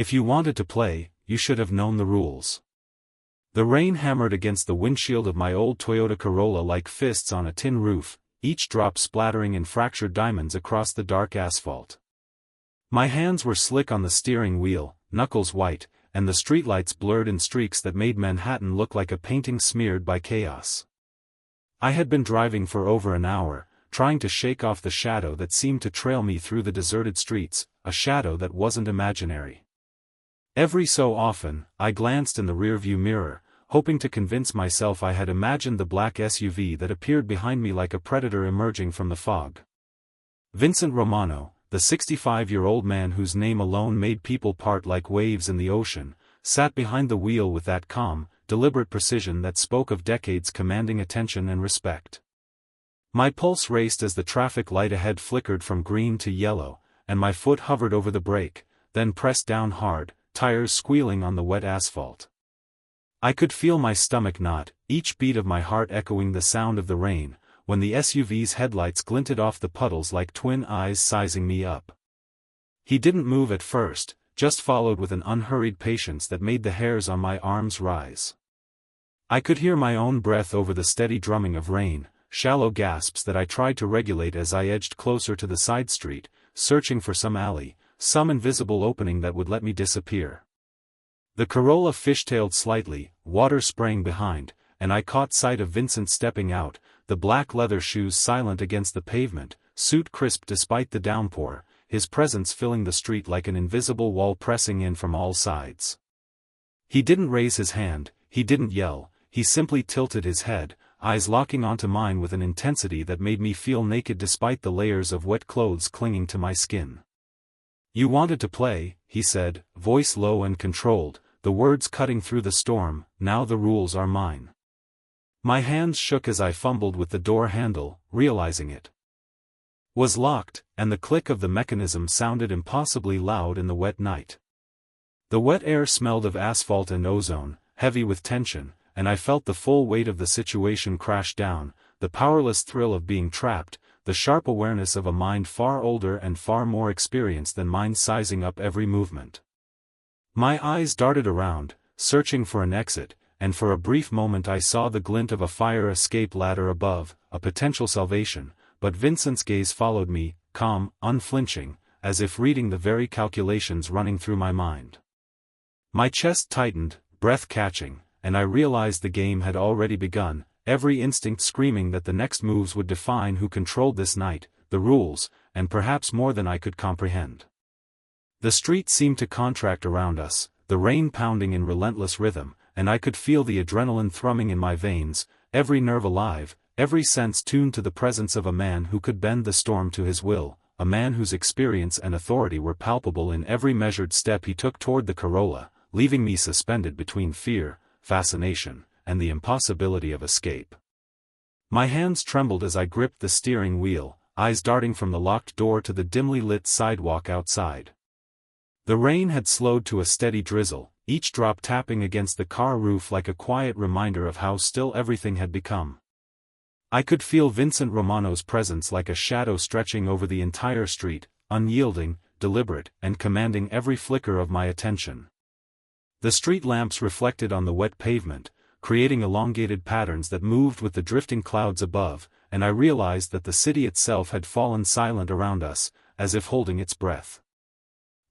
If you wanted to play, you should have known the rules. The rain hammered against the windshield of my old Toyota Corolla like fists on a tin roof, each drop splattering in fractured diamonds across the dark asphalt. My hands were slick on the steering wheel, knuckles white, and the streetlights blurred in streaks that made Manhattan look like a painting smeared by chaos. I had been driving for over an hour, trying to shake off the shadow that seemed to trail me through the deserted streets, a shadow that wasn't imaginary. Every so often, I glanced in the rearview mirror, hoping to convince myself I had imagined the black SUV that appeared behind me like a predator emerging from the fog. Vincent Romano, the 65-year-old man whose name alone made people part like waves in the ocean, sat behind the wheel with that calm, deliberate precision that spoke of decades commanding attention and respect. My pulse raced as the traffic light ahead flickered from green to yellow, and my foot hovered over the brake, then pressed down hard, tires squealing on the wet asphalt. I could feel my stomach knot, each beat of my heart echoing the sound of the rain, when the SUV's headlights glinted off the puddles like twin eyes sizing me up. He didn't move at first, just followed with an unhurried patience that made the hairs on my arms rise. I could hear my own breath over the steady drumming of rain, shallow gasps that I tried to regulate as I edged closer to the side street, searching for some alley, some invisible opening that would let me disappear. The Corolla fishtailed slightly, water spraying behind, and I caught sight of Vincent stepping out, the black leather shoes silent against the pavement, suit crisp despite the downpour, his presence filling the street like an invisible wall pressing in from all sides. He didn't raise his hand, he didn't yell, he simply tilted his head, eyes locking onto mine with an intensity that made me feel naked despite the layers of wet clothes clinging to my skin. "You wanted to play," he said, voice low and controlled, the words cutting through the storm, "now the rules are mine." My hands shook as I fumbled with the door handle, realizing it was locked, and the click of the mechanism sounded impossibly loud in the wet night. The wet air smelled of asphalt and ozone, heavy with tension, and I felt the full weight of the situation crash down, the powerless thrill of being trapped, the sharp awareness of a mind far older and far more experienced than mine sizing up every movement. My eyes darted around, searching for an exit, and for a brief moment I saw the glint of a fire escape ladder above, a potential salvation, but Vincent's gaze followed me, calm, unflinching, as if reading the very calculations running through my mind. My chest tightened, breath catching, and I realized the game had already begun, every instinct screaming that the next moves would define who controlled this night, the rules, and perhaps more than I could comprehend. The street seemed to contract around us, the rain pounding in relentless rhythm, and I could feel the adrenaline thrumming in my veins, every nerve alive, every sense tuned to the presence of a man who could bend the storm to his will, a man whose experience and authority were palpable in every measured step he took toward the Corolla, leaving me suspended between fear, fascination, and the impossibility of escape. My hands trembled as I gripped the steering wheel, eyes darting from the locked door to the dimly lit sidewalk outside. The rain had slowed to a steady drizzle, each drop tapping against the car roof like a quiet reminder of how still everything had become. I could feel Vincent Romano's presence like a shadow stretching over the entire street, unyielding, deliberate, and commanding every flicker of my attention. The street lamps reflected on the wet pavement, creating elongated patterns that moved with the drifting clouds above, and I realized that the city itself had fallen silent around us, as if holding its breath.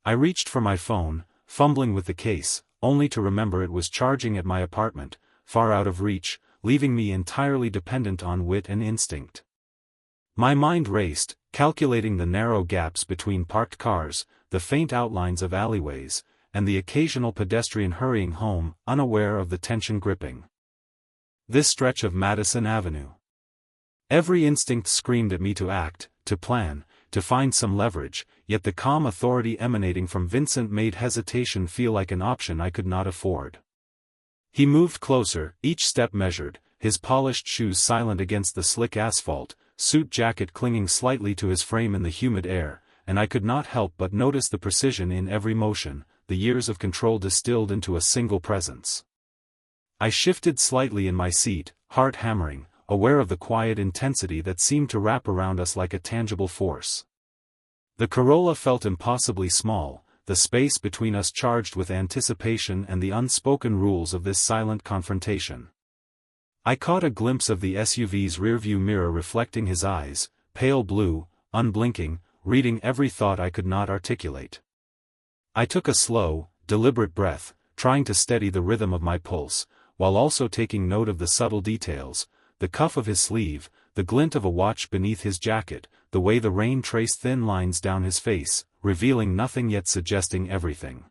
I reached for my phone, fumbling with the case, only to remember it was charging at my apartment, far out of reach, leaving me entirely dependent on wit and instinct. My mind raced, calculating the narrow gaps between parked cars, the faint outlines of alleyways, and the occasional pedestrian hurrying home, unaware of the tension gripping this stretch of Madison Avenue. Every instinct screamed at me to act, to plan, to find some leverage, yet the calm authority emanating from Vincent made hesitation feel like an option I could not afford. He moved closer, each step measured, his polished shoes silent against the slick asphalt, suit jacket clinging slightly to his frame in the humid air, and I could not help but notice the precision in every motion, the years of control distilled into a single presence. I shifted slightly in my seat, heart hammering, aware of the quiet intensity that seemed to wrap around us like a tangible force. The Corolla felt impossibly small, the space between us charged with anticipation and the unspoken rules of this silent confrontation. I caught a glimpse of the SUV's rearview mirror reflecting his eyes, pale blue, unblinking, reading every thought I could not articulate. I took a slow, deliberate breath, trying to steady the rhythm of my pulse, while also taking note of the subtle details, the cuff of his sleeve, the glint of a watch beneath his jacket, the way the rain traced thin lines down his face, revealing nothing yet suggesting everything.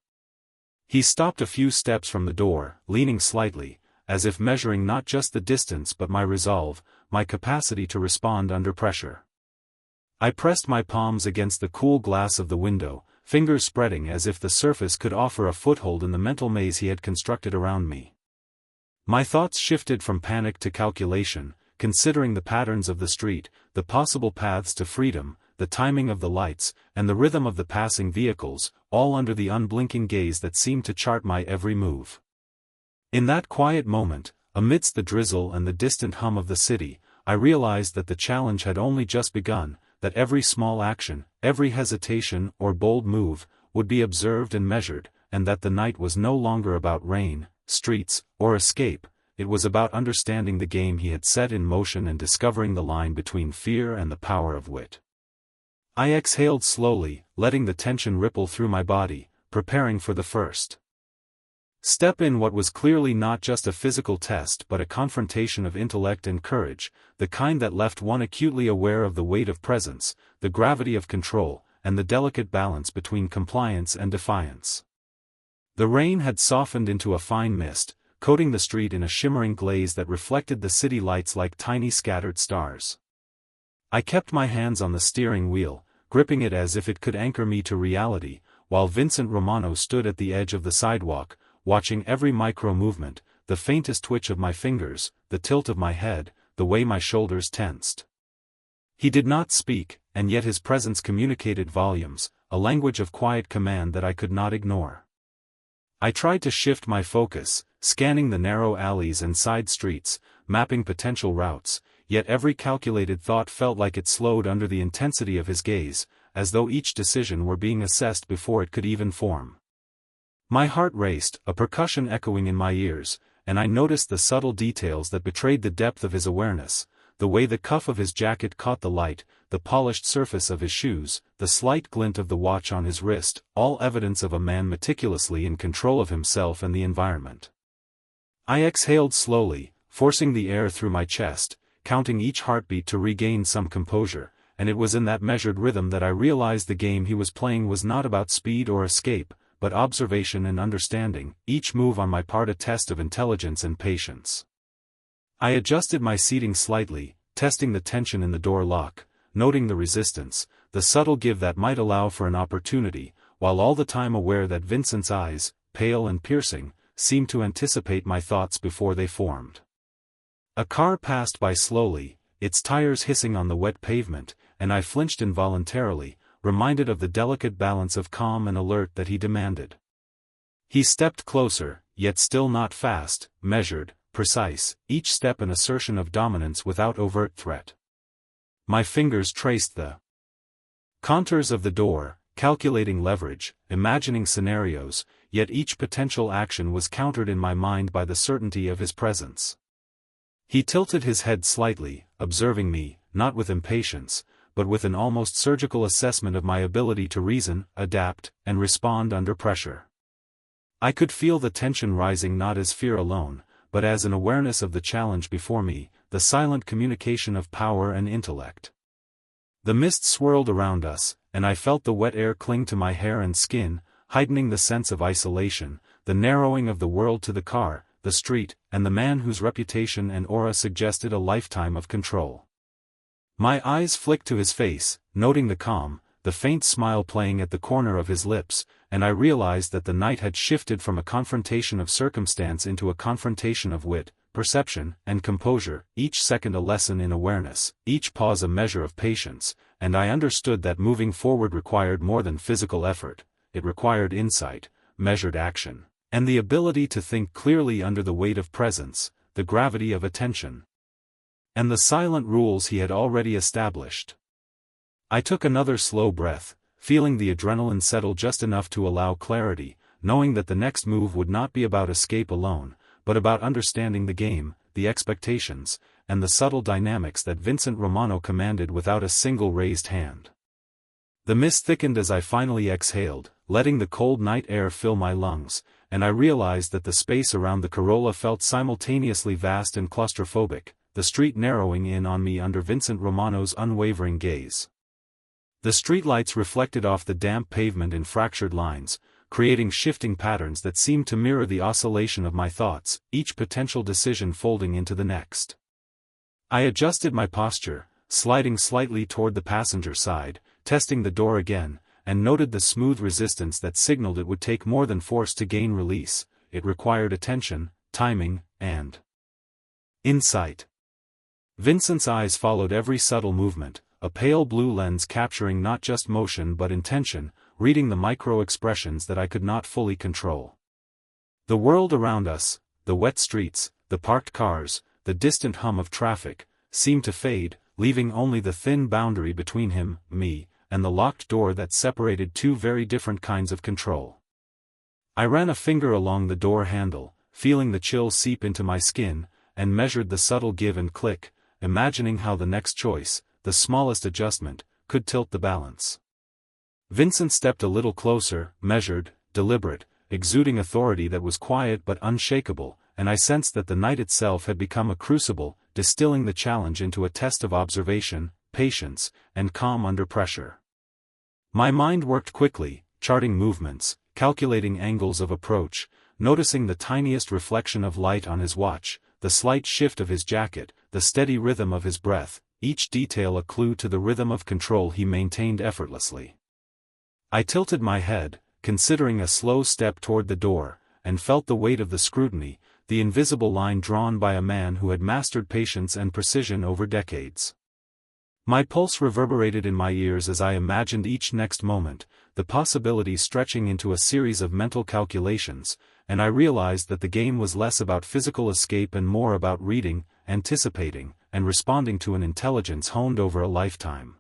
He stopped a few steps from the door, leaning slightly, as if measuring not just the distance but my resolve, my capacity to respond under pressure. I pressed my palms against the cool glass of the window, fingers spreading as if the surface could offer a foothold in the mental maze he had constructed around me. My thoughts shifted from panic to calculation, considering the patterns of the street, the possible paths to freedom, the timing of the lights, and the rhythm of the passing vehicles, all under the unblinking gaze that seemed to chart my every move. In that quiet moment, amidst the drizzle and the distant hum of the city, I realized that the challenge had only just begun, that every small action, every hesitation or bold move, would be observed and measured, and that the night was no longer about rain, streets, or escape. It was about understanding the game he had set in motion and discovering the line between fear and the power of wit. I exhaled slowly, letting the tension ripple through my body, preparing for the first step in what was clearly not just a physical test but a confrontation of intellect and courage, the kind that left one acutely aware of the weight of presence, the gravity of control, and the delicate balance between compliance and defiance. The rain had softened into a fine mist, coating the street in a shimmering glaze that reflected the city lights like tiny scattered stars. I kept my hands on the steering wheel, gripping it as if it could anchor me to reality, while Vincent Romano stood at the edge of the sidewalk, watching every micro-movement, the faintest twitch of my fingers, the tilt of my head, the way my shoulders tensed. He did not speak, and yet his presence communicated volumes, a language of quiet command that I could not ignore. I tried to shift my focus, scanning the narrow alleys and side streets, mapping potential routes, yet every calculated thought felt like it slowed under the intensity of his gaze, as though each decision were being assessed before it could even form. My heart raced, a percussion echoing in my ears, and I noticed the subtle details that betrayed the depth of his awareness, the way the cuff of his jacket caught the light, the polished surface of his shoes, the slight glint of the watch on his wrist, all evidence of a man meticulously in control of himself and the environment. I exhaled slowly, forcing the air through my chest, counting each heartbeat to regain some composure, and it was in that measured rhythm that I realized the game he was playing was not about speed or escape, but observation and understanding, each move on my part a test of intelligence and patience. I adjusted my seating slightly, testing the tension in the door lock, noting the resistance, the subtle give that might allow for an opportunity, while all the time aware that Vincent's eyes, pale and piercing, seemed to anticipate my thoughts before they formed. A car passed by slowly, its tires hissing on the wet pavement, and I flinched involuntarily, reminded of the delicate balance of calm and alert that he demanded. He stepped closer, yet still not fast, measured, precise, each step an assertion of dominance without overt threat. My fingers traced the contours of the door, calculating leverage, imagining scenarios, yet each potential action was countered in my mind by the certainty of his presence. He tilted his head slightly, observing me, not with impatience, but with an almost surgical assessment of my ability to reason, adapt, and respond under pressure. I could feel the tension rising not as fear alone, but as an awareness of the challenge before me, the silent communication of power and intellect. The mist swirled around us, and I felt the wet air cling to my hair and skin, heightening the sense of isolation, the narrowing of the world to the car, the street, and the man whose reputation and aura suggested a lifetime of control. My eyes flicked to his face, noting the calm, the faint smile playing at the corner of his lips, and I realized that the night had shifted from a confrontation of circumstance into a confrontation of wit, perception, and composure, each second a lesson in awareness, each pause a measure of patience, and I understood that moving forward required more than physical effort, it required insight, measured action, and the ability to think clearly under the weight of presence, the gravity of attention, and the silent rules he had already established. I took another slow breath, feeling the adrenaline settle just enough to allow clarity, knowing that the next move would not be about escape alone, but about understanding the game, the expectations, and the subtle dynamics that Vincent Romano commanded without a single raised hand. The mist thickened as I finally exhaled, letting the cold night air fill my lungs, and I realized that the space around the Corolla felt simultaneously vast and claustrophobic, the street narrowing in on me under Vincent Romano's unwavering gaze. The streetlights reflected off the damp pavement in fractured lines, creating shifting patterns that seemed to mirror the oscillation of my thoughts, each potential decision folding into the next. I adjusted my posture, sliding slightly toward the passenger side, testing the door again, and noted the smooth resistance that signaled it would take more than force to gain release. It required attention, timing, and insight. Vincent's eyes followed every subtle movement, a pale blue lens capturing not just motion but intention, reading the micro-expressions that I could not fully control. The world around us, the wet streets, the parked cars, the distant hum of traffic, seemed to fade, leaving only the thin boundary between him, me, and the locked door that separated two very different kinds of control. I ran a finger along the door handle, feeling the chill seep into my skin, and measured the subtle give and click, imagining how the next choice, the smallest adjustment, could tilt the balance. Vincent stepped a little closer, measured, deliberate, exuding authority that was quiet but unshakable, and I sensed that the night itself had become a crucible, distilling the challenge into a test of observation, patience, and calm under pressure. My mind worked quickly, charting movements, calculating angles of approach, noticing the tiniest reflection of light on his watch, the slight shift of his jacket, the steady rhythm of his breath, each detail a clue to the rhythm of control he maintained effortlessly. I tilted my head, considering a slow step toward the door, and felt the weight of the scrutiny, the invisible line drawn by a man who had mastered patience and precision over decades. My pulse reverberated in my ears as I imagined each next moment, the possibilities stretching into a series of mental calculations, and I realized that the game was less about physical escape and more about reading, anticipating, and responding to an intelligence honed over a lifetime.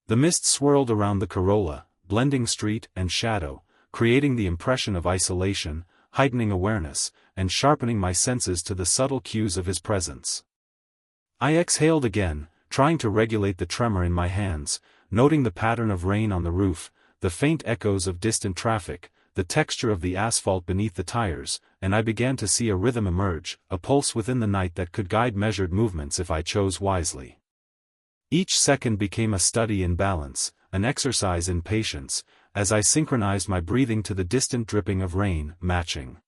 The mist swirled around the Corolla, blending street and shadow, creating the impression of isolation, heightening awareness, and sharpening my senses to the subtle cues of his presence. I exhaled again, trying to regulate the tremor in my hands, noting the pattern of rain on the roof, the faint echoes of distant traffic, the texture of the asphalt beneath the tires, and I began to see a rhythm emerge, a pulse within the night that could guide measured movements if I chose wisely. Each second became a study in balance, an exercise in patience, as I synchronized my breathing to the distant dripping of rain, matching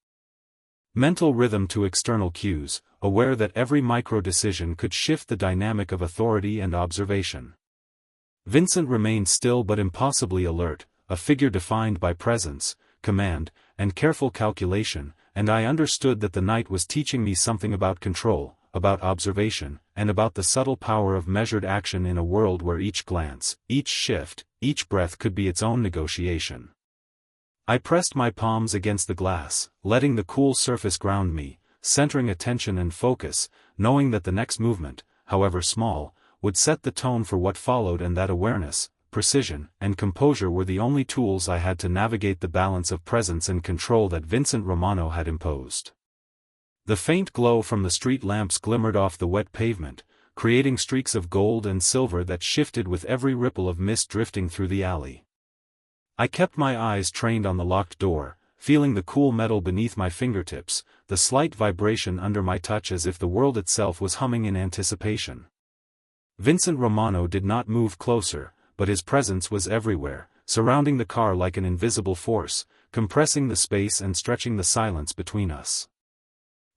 mental rhythm to external cues, aware that every micro-decision could shift the dynamic of authority and observation. Vincent remained still but impossibly alert, a figure defined by presence, command, and careful calculation, and I understood that the night was teaching me something about control, about observation, and about the subtle power of measured action in a world where each glance, each shift, each breath could be its own negotiation. I pressed my palms against the glass, letting the cool surface ground me, centering attention and focus, knowing that the next movement, however small, would set the tone for what followed, and that awareness, precision, and composure were the only tools I had to navigate the balance of presence and control that Vincent Romano had imposed. The faint glow from the street lamps glimmered off the wet pavement, creating streaks of gold and silver that shifted with every ripple of mist drifting through the alley. I kept my eyes trained on the locked door, feeling the cool metal beneath my fingertips, the slight vibration under my touch as if the world itself was humming in anticipation. Vincent Romano did not move closer, but his presence was everywhere, surrounding the car like an invisible force, compressing the space and stretching the silence between us.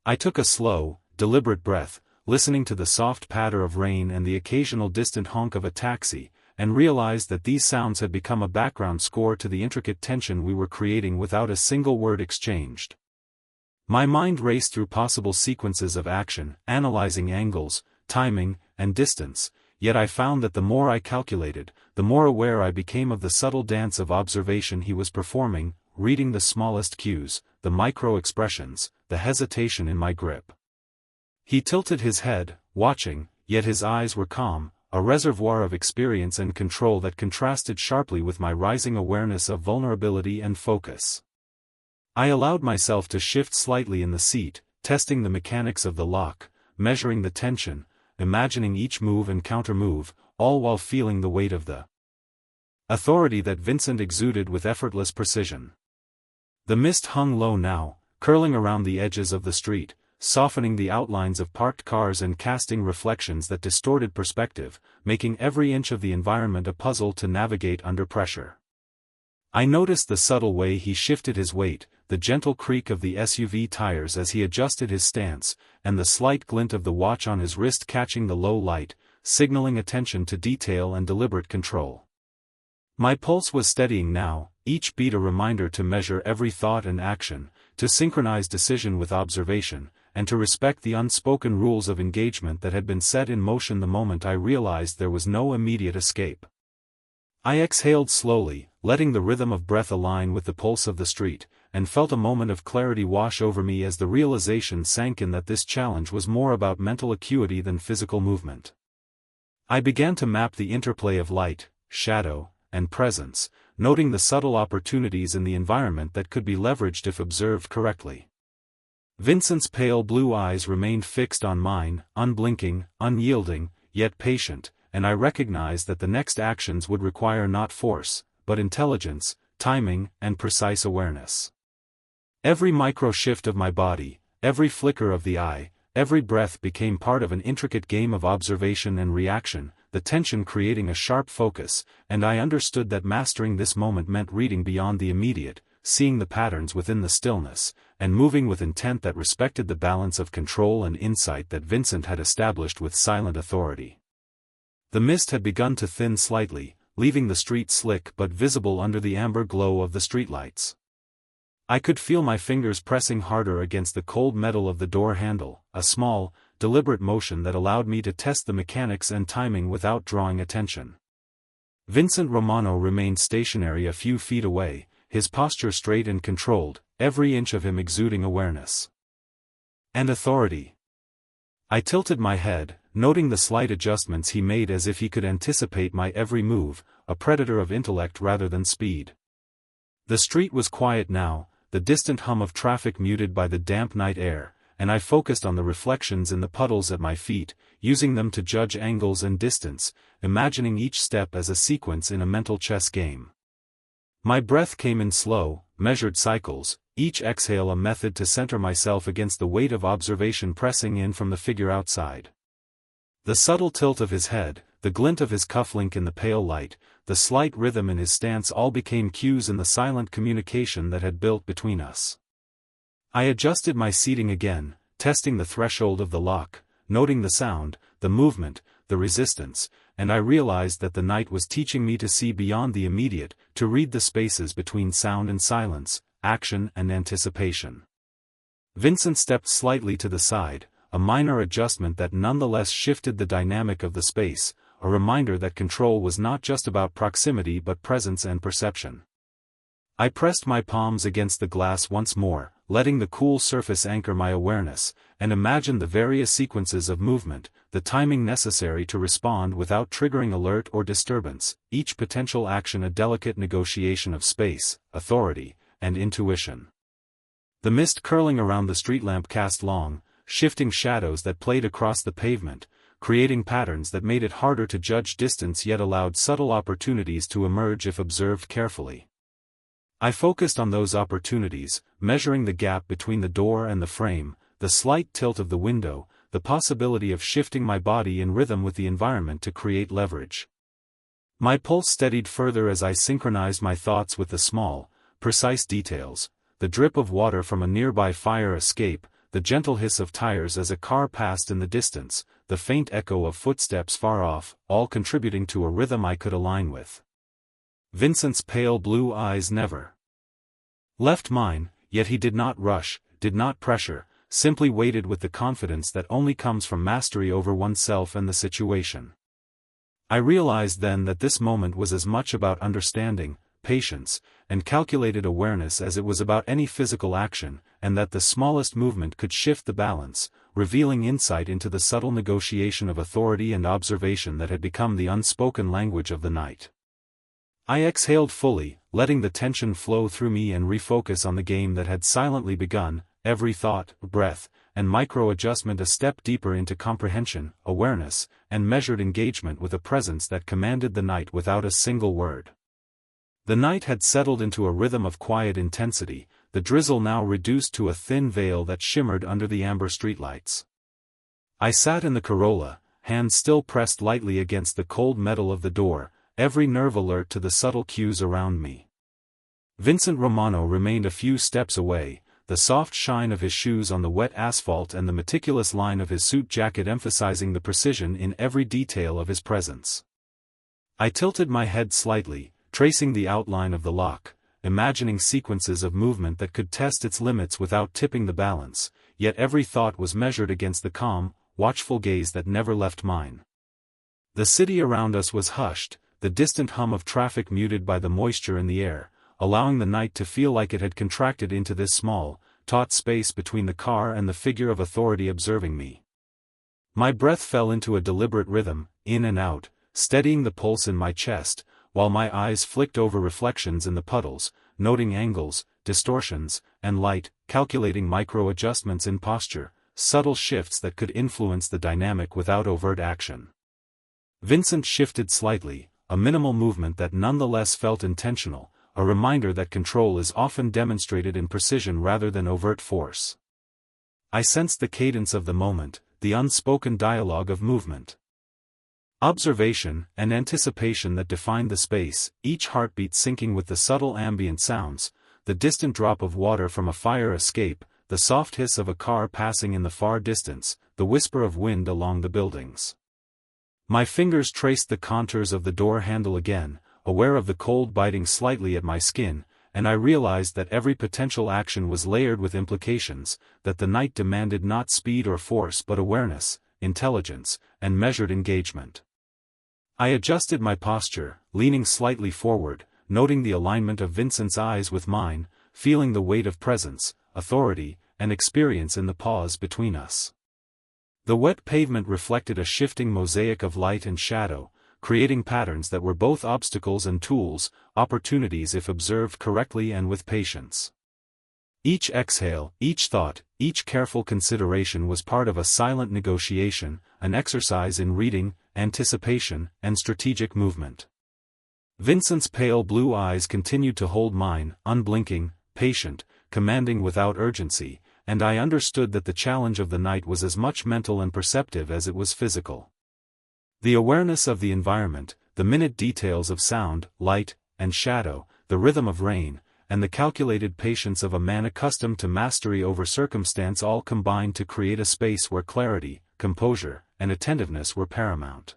I took a slow, deliberate breath, listening to the soft patter of rain and the occasional distant honk of a taxi, and realized that these sounds had become a background score to the intricate tension we were creating without a single word exchanged. My mind raced through possible sequences of action, analyzing angles, timing, and distance, yet I found that the more I calculated, the more aware I became of the subtle dance of observation he was performing, reading the smallest cues, the micro-expressions, the hesitation in my grip. He tilted his head, watching, yet his eyes were calm, a reservoir of experience and control that contrasted sharply with my rising awareness of vulnerability and focus. I allowed myself to shift slightly in the seat, testing the mechanics of the lock, measuring the tension, imagining each move and counter-move, all while feeling the weight of the authority that Vincent exuded with effortless precision. The mist hung low now, curling around the edges of the street, softening the outlines of parked cars and casting reflections that distorted perspective, making every inch of the environment a puzzle to navigate under pressure. I noticed the subtle way he shifted his weight, the gentle creak of the SUV tires as he adjusted his stance, and the slight glint of the watch on his wrist catching the low light, signaling attention to detail and deliberate control. My pulse was steadying now, each beat a reminder to measure every thought and action, to synchronize decision with observation, and to respect the unspoken rules of engagement that had been set in motion the moment I realized there was no immediate escape. I exhaled slowly, letting the rhythm of breath align with the pulse of the street, and felt a moment of clarity wash over me as the realization sank in that this challenge was more about mental acuity than physical movement. I began to map the interplay of light, shadow, and presence, noting the subtle opportunities in the environment that could be leveraged if observed correctly. Vincent's pale blue eyes remained fixed on mine, unblinking, unyielding, yet patient, and I recognized that the next actions would require not force, but intelligence, timing, and precise awareness. Every micro-shift of my body, every flicker of the eye, every breath became part of an intricate game of observation and reaction, the tension creating a sharp focus, and I understood that mastering this moment meant reading beyond the immediate, seeing the patterns within the stillness, and moving with intent that respected the balance of control and insight that Vincent had established with silent authority. The mist had begun to thin slightly, leaving the street slick but visible under the amber glow of the streetlights. I could feel my fingers pressing harder against the cold metal of the door handle, a small, deliberate motion that allowed me to test the mechanics and timing without drawing attention. Vincent Romano remained stationary a few feet away, his posture straight and controlled, every inch of him exuding awareness and authority. I tilted my head, noting the slight adjustments he made as if he could anticipate my every move, a predator of intellect rather than speed. The street was quiet now, the distant hum of traffic muted by the damp night air, and I focused on the reflections in the puddles at my feet, using them to judge angles and distance, imagining each step as a sequence in a mental chess game. My breath came in slow, measured cycles, each exhale a method to center myself against the weight of observation pressing in from the figure outside. The subtle tilt of his head, the glint of his cufflink in the pale light, the slight rhythm in his stance all became cues in the silent communication that had built between us. I adjusted my seating again, testing the threshold of the lock, noting the sound, the movement, the resistance, and I realized that the night was teaching me to see beyond the immediate, to read the spaces between sound and silence, action and anticipation. Vincent stepped slightly to the side, a minor adjustment that nonetheless shifted the dynamic of the space, a reminder that control was not just about proximity but presence and perception. I pressed my palms against the glass once more, letting the cool surface anchor my awareness, and imagined the various sequences of movement, the timing necessary to respond without triggering alert or disturbance, each potential action a delicate negotiation of space, authority, and intuition. The mist curling around the street lamp cast long, shifting shadows that played across the pavement, creating patterns that made it harder to judge distance yet allowed subtle opportunities to emerge if observed carefully. I focused on those opportunities, measuring the gap between the door and the frame, the slight tilt of the window, the possibility of shifting my body in rhythm with the environment to create leverage. My pulse steadied further as I synchronized my thoughts with the small, precise details, the drip of water from a nearby fire escape, the gentle hiss of tires as a car passed in the distance, the faint echo of footsteps far off, all contributing to a rhythm I could align with. Vincent's pale blue eyes never left mine, yet he did not rush, did not pressure, simply waited with the confidence that only comes from mastery over oneself and the situation. I realized then that this moment was as much about understanding, patience, and calculated awareness as it was about any physical action, and that the smallest movement could shift the balance, revealing insight into the subtle negotiation of authority and observation that had become the unspoken language of the night. I exhaled fully, letting the tension flow through me and refocus on the game that had silently begun, every thought, breath, and micro-adjustment a step deeper into comprehension, awareness, and measured engagement with a presence that commanded the night without a single word. The night had settled into a rhythm of quiet intensity, the drizzle now reduced to a thin veil that shimmered under the amber streetlights. I sat in the Corolla, hands still pressed lightly against the cold metal of the door, every nerve alert to the subtle cues around me. Vincent Romano remained a few steps away, the soft shine of his shoes on the wet asphalt and the meticulous line of his suit jacket emphasizing the precision in every detail of his presence. I tilted my head slightly, tracing the outline of the lock, imagining sequences of movement that could test its limits without tipping the balance, yet every thought was measured against the calm, watchful gaze that never left mine. The city around us was hushed, the distant hum of traffic muted by the moisture in the air, allowing the night to feel like it had contracted into this small, taut space between the car and the figure of authority observing me. My breath fell into a deliberate rhythm, in and out, steadying the pulse in my chest, while my eyes flicked over reflections in the puddles, noting angles, distortions, and light, calculating micro-adjustments in posture, subtle shifts that could influence the dynamic without overt action. Vincent shifted slightly, a minimal movement that nonetheless felt intentional, a reminder that control is often demonstrated in precision rather than overt force. I sensed the cadence of the moment, the unspoken dialogue of movement. Observation and anticipation that defined the space, each heartbeat syncing with the subtle ambient sounds, the distant drop of water from a fire escape, the soft hiss of a car passing in the far distance, the whisper of wind along the buildings. My fingers traced the contours of the door handle again, aware of the cold biting slightly at my skin, and I realized that every potential action was layered with implications, that the night demanded not speed or force but awareness, intelligence, and measured engagement. I adjusted my posture, leaning slightly forward, noting the alignment of Vincent's eyes with mine, feeling the weight of presence, authority, and experience in the pause between us. The wet pavement reflected a shifting mosaic of light and shadow, creating patterns that were both obstacles and tools, opportunities if observed correctly and with patience. Each exhale, each thought, each careful consideration was part of a silent negotiation, an exercise in reading, anticipation, and strategic movement. Vincent's pale blue eyes continued to hold mine, unblinking, patient, commanding without urgency, and I understood that the challenge of the night was as much mental and perceptive as it was physical. The awareness of the environment, the minute details of sound, light, and shadow, the rhythm of rain, and the calculated patience of a man accustomed to mastery over circumstance all combined to create a space where clarity, composure, and attentiveness were paramount.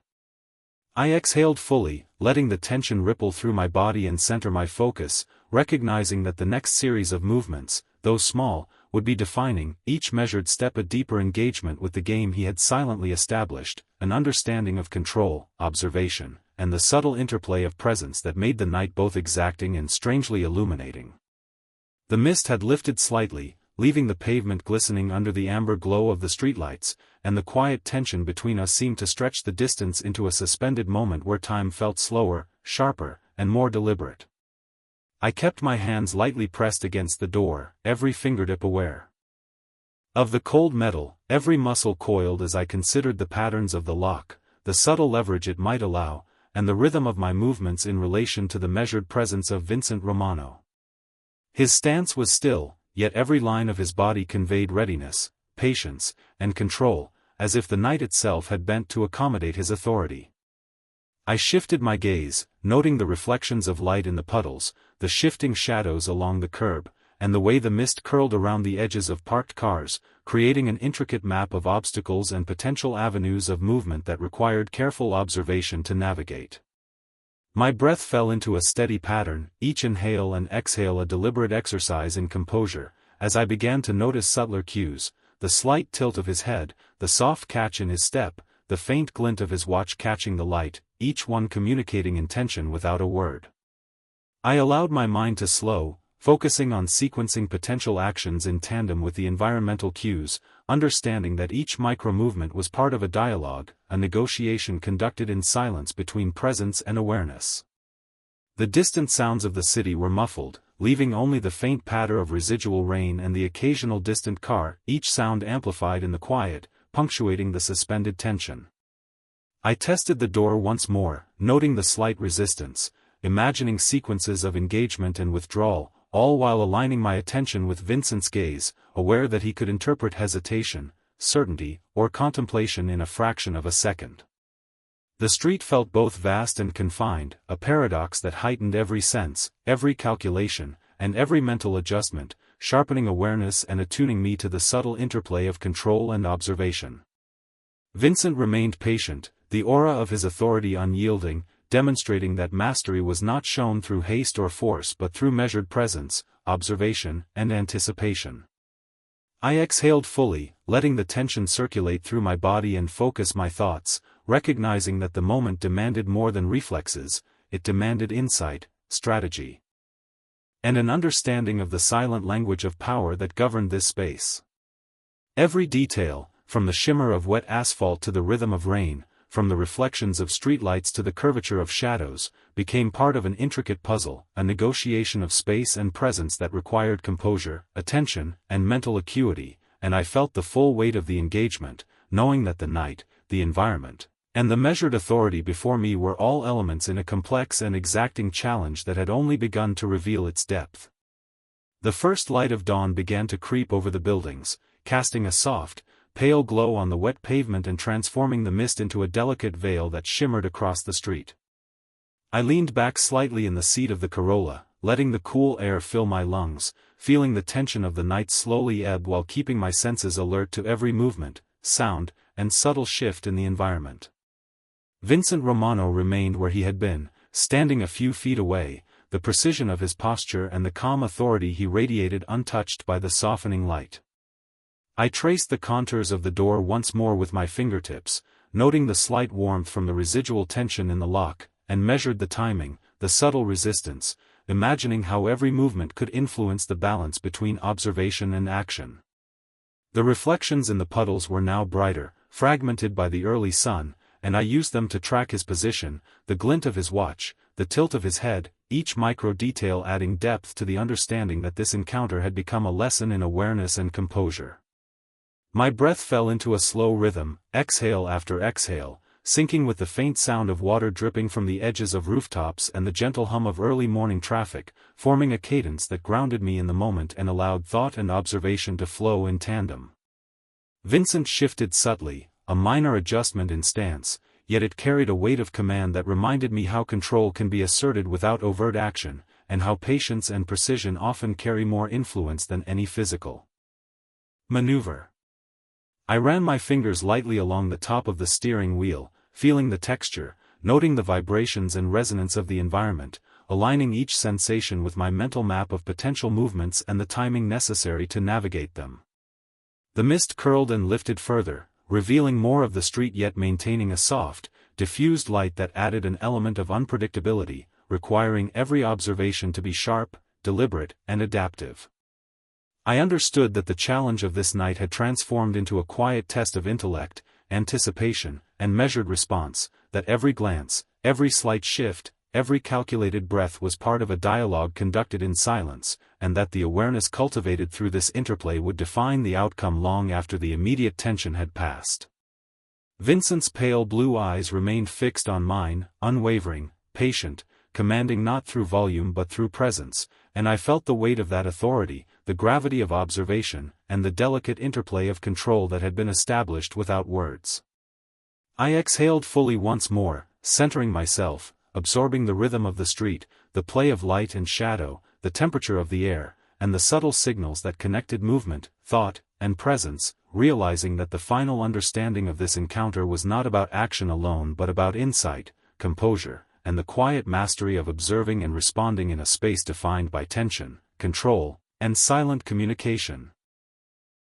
I exhaled fully, letting the tension ripple through my body and center my focus, recognizing that the next series of movements, though small, would be defining, each measured step a deeper engagement with the game he had silently established, an understanding of control, observation, and the subtle interplay of presence that made the night both exacting and strangely illuminating. The mist had lifted slightly, leaving the pavement glistening under the amber glow of the streetlights, and the quiet tension between us seemed to stretch the distance into a suspended moment where time felt slower, sharper, and more deliberate. I kept my hands lightly pressed against the door, every fingertip aware of the cold metal, every muscle coiled as I considered the patterns of the lock, the subtle leverage it might allow, and the rhythm of my movements in relation to the measured presence of Vincent Romano. His stance was still, yet every line of his body conveyed readiness, patience, and control, as if the night itself had bent to accommodate his authority. I shifted my gaze, noting the reflections of light in the puddles, the shifting shadows along the curb, and the way the mist curled around the edges of parked cars, creating an intricate map of obstacles and potential avenues of movement that required careful observation to navigate. My breath fell into a steady pattern, each inhale and exhale a deliberate exercise in composure, as I began to notice subtler cues, the slight tilt of his head, the soft catch in his step, the faint glint of his watch catching the light, each one communicating intention without a word. I allowed my mind to slow, focusing on sequencing potential actions in tandem with the environmental cues, understanding that each micro-movement was part of a dialogue, a negotiation conducted in silence between presence and awareness. The distant sounds of the city were muffled, leaving only the faint patter of residual rain and the occasional distant car, each sound amplified in the quiet, punctuating the suspended tension. I tested the door once more, noting the slight resistance, imagining sequences of engagement and withdrawal, all while aligning my attention with Vincent's gaze, aware that he could interpret hesitation, certainty, or contemplation in a fraction of a second. The street felt both vast and confined, a paradox that heightened every sense, every calculation, and every mental adjustment, sharpening awareness and attuning me to the subtle interplay of control and observation. Vincent remained patient, the aura of his authority unyielding, demonstrating that mastery was not shown through haste or force but through measured presence, observation, and anticipation. I exhaled fully, letting the tension circulate through my body and focus my thoughts, recognizing that the moment demanded more than reflexes, it demanded insight, strategy, and an understanding of the silent language of power that governed this space. Every detail, from the shimmer of wet asphalt to the rhythm of rain, from the reflections of streetlights to the curvature of shadows, became part of an intricate puzzle, a negotiation of space and presence that required composure, attention, and mental acuity, and I felt the full weight of the engagement, knowing that the night, the environment, and the measured authority before me were all elements in a complex and exacting challenge that had only begun to reveal its depth. The first light of dawn began to creep over the buildings, casting a soft, pale glow on the wet pavement and transforming the mist into a delicate veil that shimmered across the street. I leaned back slightly in the seat of the Corolla, letting the cool air fill my lungs, feeling the tension of the night slowly ebb while keeping my senses alert to every movement, sound, and subtle shift in the environment. Vincent Romano remained where he had been, standing a few feet away, the precision of his posture and the calm authority he radiated untouched by the softening light. I traced the contours of the door once more with my fingertips, noting the slight warmth from the residual tension in the lock, and measured the timing, the subtle resistance, imagining how every movement could influence the balance between observation and action. The reflections in the puddles were now brighter, fragmented by the early sun, and I used them to track his position, the glint of his watch, the tilt of his head, each micro-detail adding depth to the understanding that this encounter had become a lesson in awareness and composure. My breath fell into a slow rhythm, exhale after exhale, syncing with the faint sound of water dripping from the edges of rooftops and the gentle hum of early morning traffic, forming a cadence that grounded me in the moment and allowed thought and observation to flow in tandem. Vincent shifted subtly, a minor adjustment in stance, yet it carried a weight of command that reminded me how control can be asserted without overt action, and how patience and precision often carry more influence than any physical maneuver. I ran my fingers lightly along the top of the steering wheel, feeling the texture, noting the vibrations and resonance of the environment, aligning each sensation with my mental map of potential movements and the timing necessary to navigate them. The mist curled and lifted further, revealing more of the street yet maintaining a soft, diffused light that added an element of unpredictability, requiring every observation to be sharp, deliberate, and adaptive. I understood that the challenge of this night had transformed into a quiet test of intellect, anticipation, and measured response, that every glance, every slight shift, every calculated breath was part of a dialogue conducted in silence, and that the awareness cultivated through this interplay would define the outcome long after the immediate tension had passed. Vincent's pale blue eyes remained fixed on mine, unwavering, patient, commanding not through volume but through presence, and I felt the weight of that authority, the gravity of observation, and the delicate interplay of control that had been established without words. I exhaled fully once more, centering myself, absorbing the rhythm of the street, the play of light and shadow, the temperature of the air, and the subtle signals that connected movement, thought, and presence, realizing that the final understanding of this encounter was not about action alone but about insight, composure, and the quiet mastery of observing and responding in a space defined by tension, control, and silent communication.